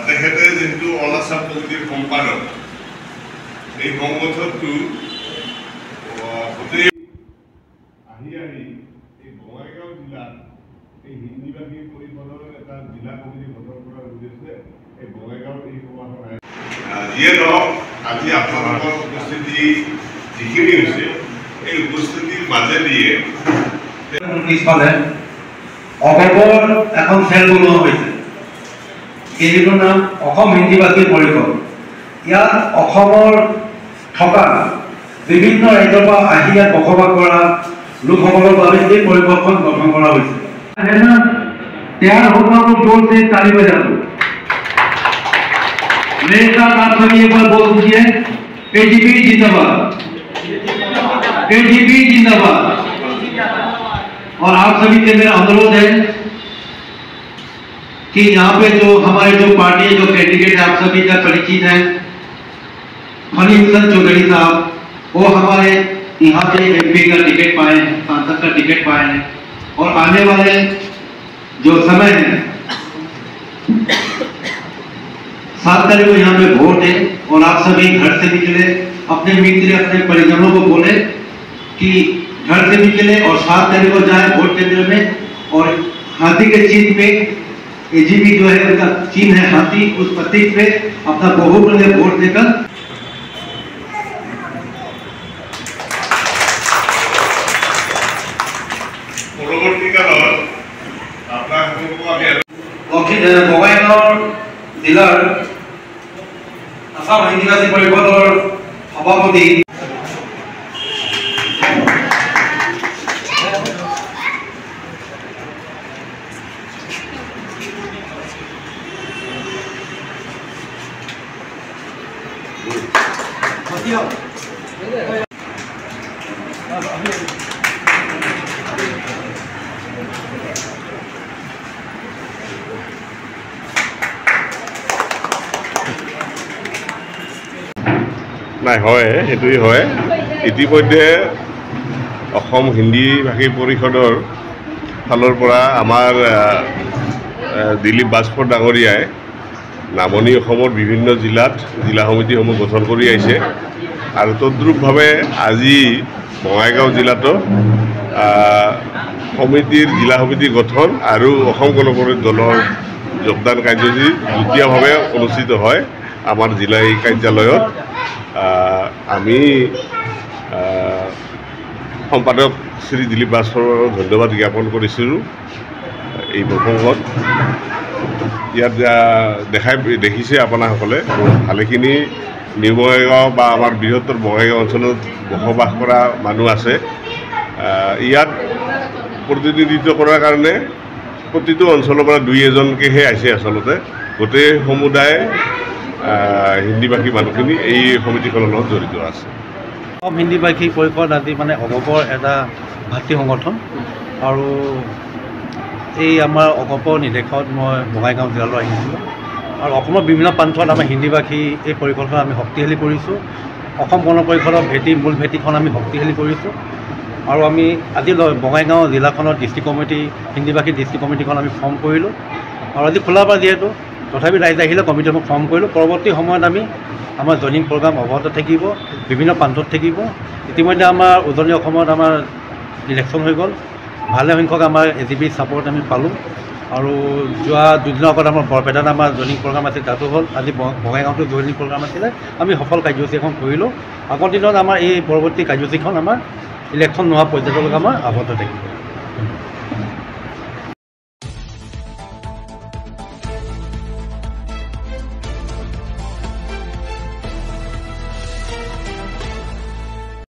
তেখেতে যেহেতু অল আসাম কমিটিৰ সম্পাদক, এই সংগঠনটো গোটেই আহি এই বঙাইগাঁও জিলাত এই হিন্দীভাষী পৰিষদৰ এটা জিলা কমিটি গঠন কৰাৰ উদ্দেশ্যে এই বঙাইগাঁৱত এই সভাখন যিয়ে নহওক আজি আপোনালোকৰ উপস্থিতি যিখিনি হৈছে এই উপস্থিতিৰ মাজেদিয়ে পিছফালে অগপৰ এখন খেল বনোৱা হৈছে। এইটোৰ নাম অসম হিন্দীভাষী পৰিষদ। ইয়াত অসমৰ থকা বিভিন্ন ৰাজ্যৰ পৰা আহি ইয়াত বসবাস কৰা লোকসকলৰ বাবে এই পৰিষদখন গঠন কৰা হৈছে। तैयार होकर वो जोर से ताली बजा दो। मेरे साथ आप सभी एक बार बोल दीजिए, एजीपी जिंदाबाद, एजीपी जिंदाबाद। और आप सभी से मेरा अनुरोध है कि यहाँ पे जो हमारे जो पार्टी जो कैंडिडेट है, आप सभी का परिचित है, खलील चौधरी साहब, वो हमारे यहाँ से एमपी का टिकट पाए हैं, सांसद का टिकट पाए हैं। और आने वाले जो समय है 7 तारीख को यहाँ पे वोट है और आप सभी घर से निकले, अपने मित्र अपने परिजनों को बोले कि घर से निकले और 7 तारीख को जाए वोट केंद्र में और हाथी के चिन्ह पे एजीपी जो है उनका चिन्ह है हाथी, उस प्रतीक पे अपना बहुमूल्य वोट देकर বঙাইগাঁও জিলাৰ আসাম হিন্দীভাষী পৰিষদৰ সভাপতি নাই হয়, সেইটোৱেই হয়। ইতিমধ্যে অসম হিন্দীভাষী পৰিষদৰ ফালৰ পৰা আমাৰ দিলীপ বাজপৰ ডাঙৰীয়াই নামনি অসমৰ বিভিন্ন জিলাত জিলা সমিতিসমূহ গঠন কৰি আহিছে আৰু তদ্ৰুপভাৱে আজি বঙাইগাঁও জিলাতো জিলা সমিতি গঠন আৰু অসম গণ পৰিষদ দলৰ যোগদান কাৰ্যসূচী যুটীয়াভাৱে অনুষ্ঠিত হয় আমাৰ জিলা এই কাৰ্যালয়ত। আমি সম্পাদক শ্ৰী দিলীপ বাজপৰক ধন্যবাদ জ্ঞাপন কৰিছিলোঁ এই প্ৰসংগত। ইয়াত দেখিছে আপোনাসকলে ভালেখিনি নিউ বঙাইগাঁও বা আমাৰ বৃহত্তৰ বঙাইগাঁও অঞ্চলত বসবাস কৰা মানুহ আছে। ইয়াত প্ৰতিনিধিত্ব কৰাৰ কাৰণে প্ৰতিটো অঞ্চলৰ পৰা 2-এজনকৈহে আহিছে। আচলতে গোটেই সমুদায় হিন্দীভাষী মানুহখিনি এই সমিতিখনৰ লগত জড়িত আছে। অসম হিন্দীভাষী পৰিষদ আজি মানে অগপৰ এটা ভাতৃ সংগঠন আৰু এই আমাৰ অগপৰ নিৰ্দেশত মই বঙাইগাঁও জিলালৈ আহিছিলোঁ আৰু অসমৰ বিভিন্ন প্ৰান্তত আমাৰ হিন্দীভাষী এই পৰিষদখন আমি শক্তিশালী কৰিছোঁ। অসম গণ পৰিষদৰ মূল ভেটিখন আমি শক্তিশালী কৰিছোঁ আৰু আমি আজি বঙাইগাঁও জিলাখনৰ ডিষ্ট্ৰিক্ট কমিটি হিন্দীভাষী ডিষ্ট্ৰিক্ট কমিটিখন আমি ফৰ্ম কৰিলোঁ আৰু আজি খোলাৰ পৰা যিহেতু তথাপি ৰাইজ আহিলে কমিটিখন ফৰ্ম কৰিলোঁ। পৰৱৰ্তী সময়ত আমাৰ জইনিং প্ৰগ্ৰাম অব্যাহত থাকিব, বিভিন্ন প্ৰান্তত থাকিব। ইতিমধ্যে আমাৰ উজনি অসমত আমাৰ ইলেকশ্যন হৈ গ'ল, ভালে সংখ্যক আমাৰ এজিপি ছাপোৰ্ট আমি পালোঁ আৰু যোৱা 2 দিনৰ আগত আমাৰ বৰপেটাত আমাৰ জইনিং প্ৰগ্ৰাম আছিল, তাতো হ'ল। আজি বঙাইগাঁৱতো জইনিং প্ৰগ্ৰাম আছিলে, আমি সফল কাৰ্যসূচী এখন কৰিলোঁ। আগৰ দিনত আমাৰ এই পৰৱৰ্তী কাৰ্যসূচীখন আমাৰ ইলেকশ্যন নোহোৱা পৰ্যায়লৈকে আমাৰ আবদ্ধ থাকিব।